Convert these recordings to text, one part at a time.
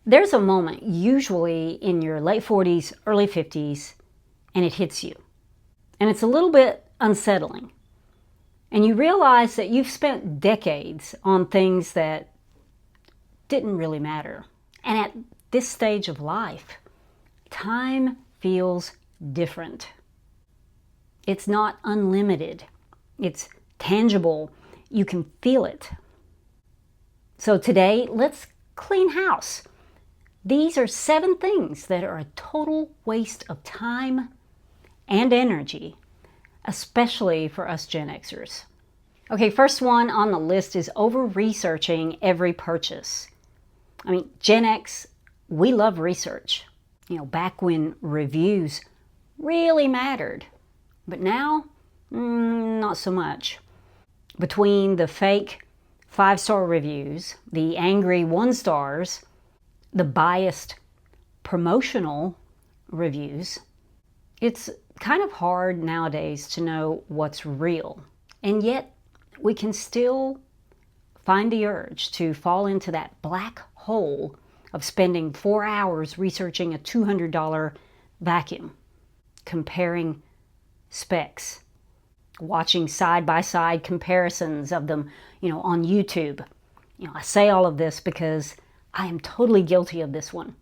There's a moment, usually in your late 40s, early 50s, and it hits you. And it's a little bit unsettling. And you realize that you've spent decades on things that didn't really matter. And at this stage of life, time feels different. It's not unlimited. It's tangible. You can feel it. So today, let's clean house. These are 7 things that are a total waste of time and energy, especially for us Gen Xers. Okay, first one on the list is over-researching every purchase. I mean, Gen X, we love research. Back when reviews really mattered. But now, not so much. Between the fake 5-star reviews, the angry 1-stars, the biased promotional reviews, it's kind of hard nowadays to know what's real. And yet, we can still find the urge to fall into that black hole of spending 4 hours researching a $200 vacuum, comparing specs, watching side-by-side comparisons of them, on YouTube. I say all of this because I am totally guilty of this one.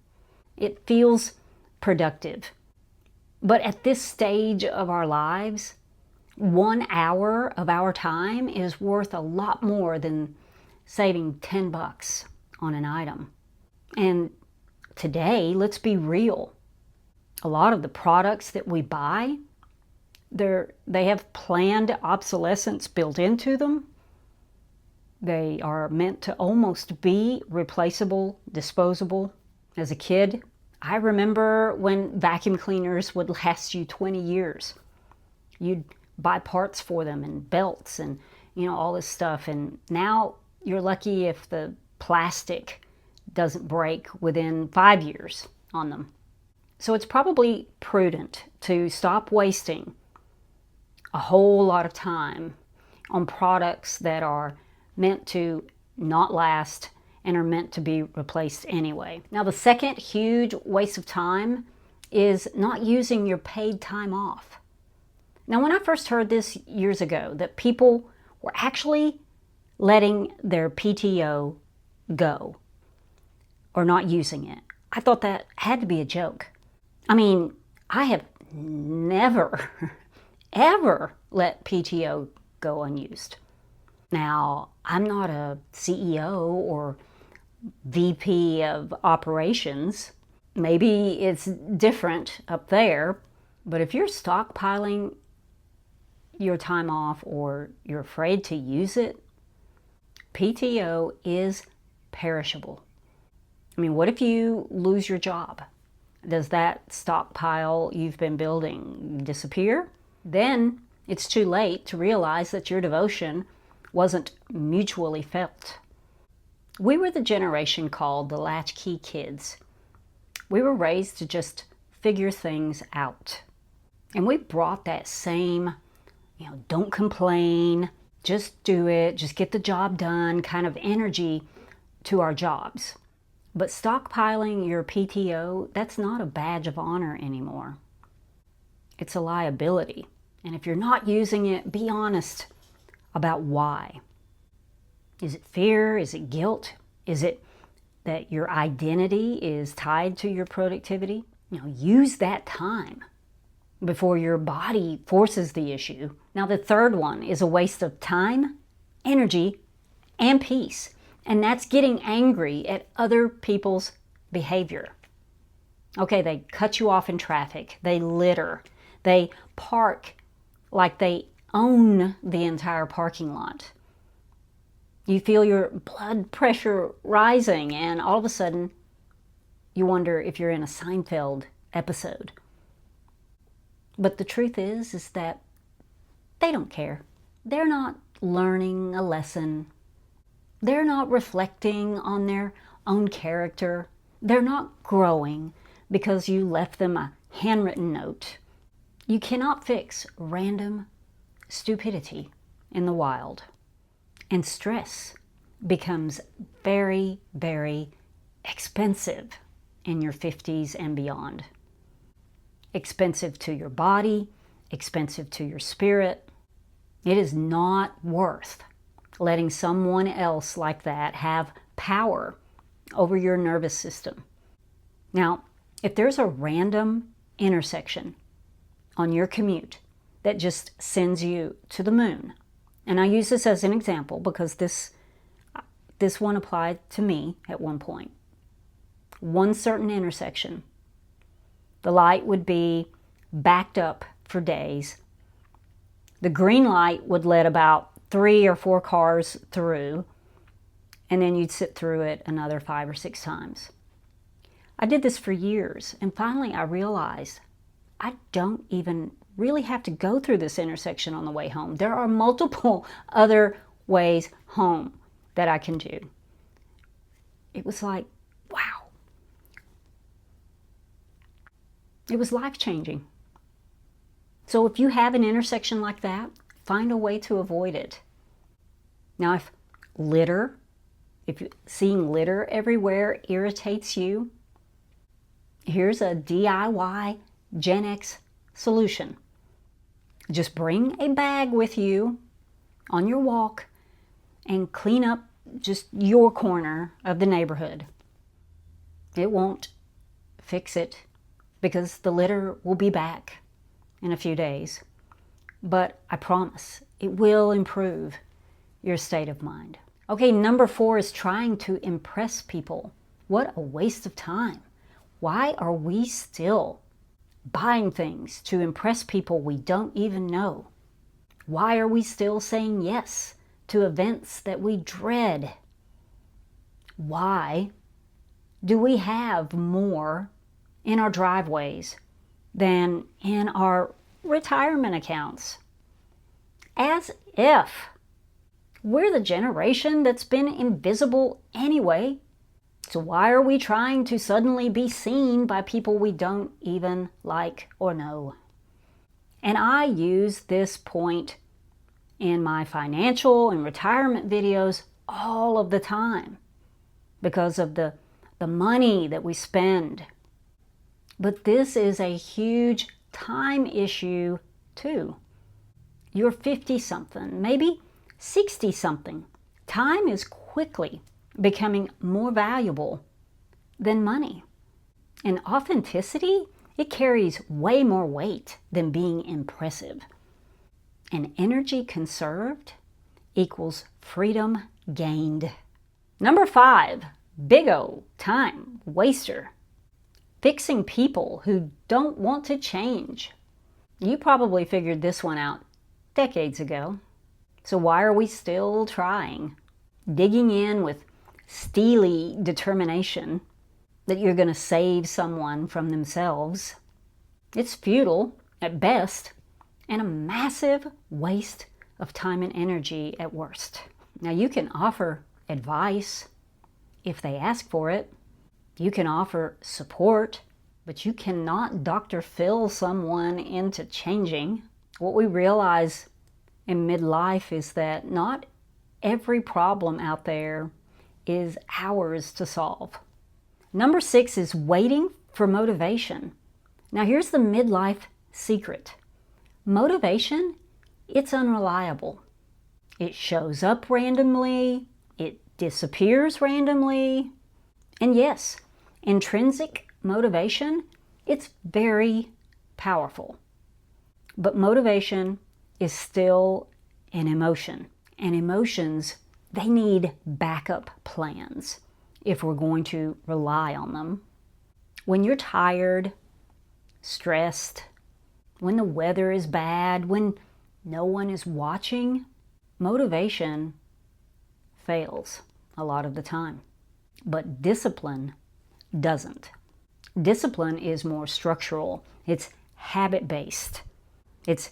It feels productive. But at this stage of our lives, 1 hour of our time is worth a lot more than saving $10 on an item. And today, let's be real. A lot of the products that we buy, they have planned obsolescence built into them. They are meant to almost be replaceable, disposable. As a kid, I remember when vacuum cleaners would last you 20 years. You'd buy parts for them and belts and, all this stuff. And now you're lucky if the plastic doesn't break within 5 years on them. So it's probably prudent to stop wasting a whole lot of time on products that are meant to not last and are meant to be replaced anyway. Now, the second huge waste of time is not using your paid time off. Now, when I first heard this years ago, that people were actually letting their PTO go or not using it, I thought that had to be a joke. I mean, I have never, ever let PTO go unused. Now, I'm not a CEO or VP of operations. Maybe it's different up there, but if you're stockpiling your time off or you're afraid to use it, PTO is perishable. I mean, what if you lose your job? Does that stockpile you've been building disappear? Then it's too late to realize that your devotion wasn't mutually felt. We were the generation called the latchkey kids. We were raised to just figure things out. And we brought that same, don't complain, just do it, just get the job done kind of energy to our jobs. But stockpiling your PTO, that's not a badge of honor anymore. It's a liability. And if you're not using it, be honest about why. Is it fear? Is it guilt? Is it that your identity is tied to your productivity? Use that time before your body forces the issue. Now, the third one is a waste of time, energy, and peace. And that's getting angry at other people's behavior. Okay, they cut you off in traffic. They litter. They park like they own the entire parking lot. You feel your blood pressure rising, and all of a sudden, you wonder if you're in a Seinfeld episode. But the truth is that they don't care. They're not learning a lesson. They're not reflecting on their own character. They're not growing because you left them a handwritten note. You cannot fix random stupidity in the wild. And stress becomes very, very expensive in your 50s and beyond. Expensive to your body, expensive to your spirit. It is not worth letting someone else like that have power over your nervous system. Now, if there's a random intersection on your commute that just sends you to the moon, and I use this as an example because this one applied to me at one point. One certain intersection, the light would be backed up for days. The green light would let about 3 or 4 cars through, and then you'd sit through it another 5 or 6 times. I did this for years, and finally I realized I don't even really have to go through this intersection on the way home. There are multiple other ways home that I can do. It was like, wow. It was life-changing. So if you have an intersection like that, find a way to avoid it. Now, if seeing litter everywhere irritates you, here's a DIY Gen X solution. Just bring a bag with you on your walk and clean up just your corner of the neighborhood. It won't fix it because the litter will be back in a few days. But I promise it will improve your state of mind. Okay, number 4 is trying to impress people. What a waste of time. Why are we still buying things to impress people we don't even know? Why are we still saying yes to events that we dread? Why do we have more in our driveways than in our retirement accounts? As if we're the generation that's been invisible anyway. So why are we trying to suddenly be seen by people we don't even like or know? And I use this point in my financial and retirement videos all of the time because of the money that we spend. But this is a huge time issue too. You're 50-something, maybe 60-something. Time is quickly becoming more valuable than money. And authenticity, it carries way more weight than being impressive. And energy conserved equals freedom gained. Number 5, big O, time waster. Fixing people who don't want to change. You probably figured this one out decades ago. So why are we still trying? Digging in with steely determination that you're going to save someone from themselves. It's futile at best and a massive waste of time and energy at worst. Now you can offer advice if they ask for it. You can offer support, but you cannot Dr. Phil someone into changing. What we realize in midlife is that not every problem out there is ours to solve. Number 6 is waiting for motivation. Now here's the midlife secret. Motivation, it's unreliable. It shows up randomly, it disappears randomly, and yes, intrinsic motivation, it's very powerful. But motivation is still an emotion, and emotions, they need backup plans if we're going to rely on them. When you're tired, stressed, when the weather is bad, when no one is watching, motivation fails a lot of the time. But discipline doesn't. Discipline is more structural. It's habit-based. It's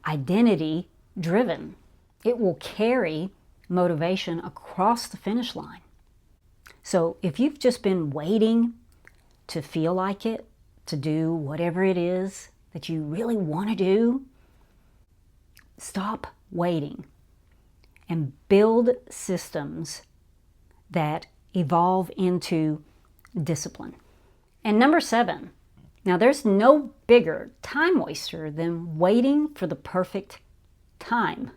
identity-driven. It will carry motivation across the finish line. So if you've just been waiting to feel like it, to do whatever it is that you really want to do, stop waiting and build systems that evolve into discipline. And number 7, now there's no bigger time waster than waiting for the perfect time.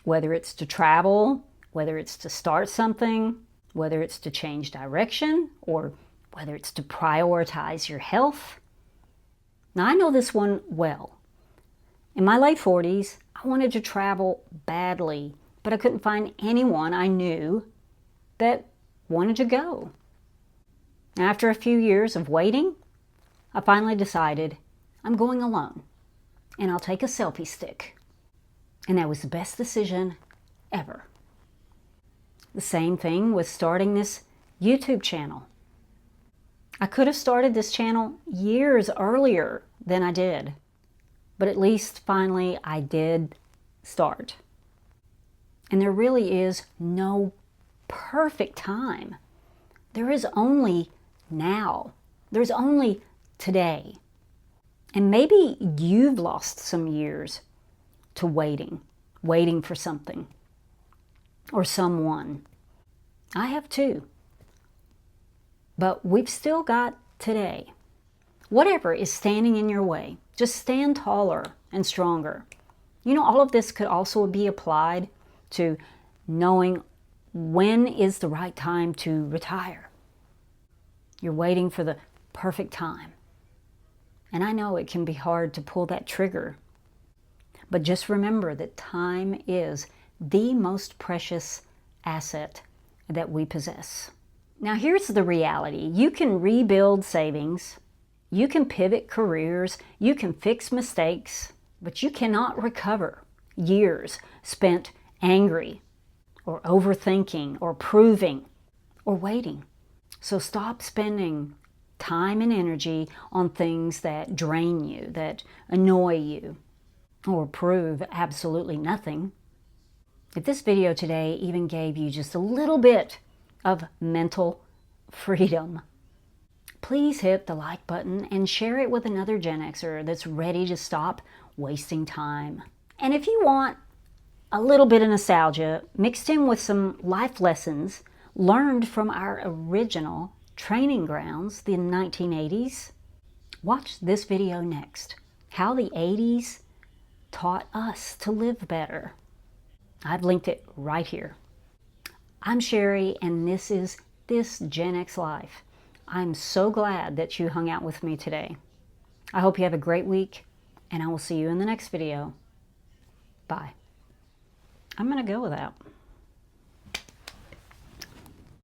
Whether it's to travel, whether it's to start something, whether it's to change direction, or whether it's to prioritize your health. Now I know this one well. In my late 40s, I wanted to travel badly, but I couldn't find anyone I knew that wanted to go. After a few years of waiting, I finally decided I'm going alone, and I'll take a selfie stick. And that was the best decision ever. The same thing with starting this YouTube channel. I could have started this channel years earlier than I did, but at least finally I did start. And there really is no perfect time. There is only now. There's only today. And maybe you've lost some years to waiting for something or someone. I have too. But we've still got today. Whatever is standing in your way, just stand taller and stronger. You know, all of this could also be applied to knowing when is the right time to retire. You're waiting for the perfect time. And I know it can be hard to pull that trigger. But just remember that time is the most precious asset that we possess. Now here's the reality. You can rebuild savings, you can pivot careers, you can fix mistakes, but you cannot recover years spent angry or overthinking or proving or waiting. So stop spending time and energy on things that drain you, that annoy you, or prove absolutely nothing. If this video today even gave you just a little bit of mental freedom, please hit the like button and share it with another Gen Xer that's ready to stop wasting time. And if you want a little bit of nostalgia mixed in with some life lessons learned from our original training grounds, the 1980s, watch this video next. How the 80s taught us to live better. I've linked it right here. I'm Sherry, and this is This Gen X Life. I'm so glad that you hung out with me today. I hope you have a great week, and I will see you in the next video. Bye. I'm going to go with that.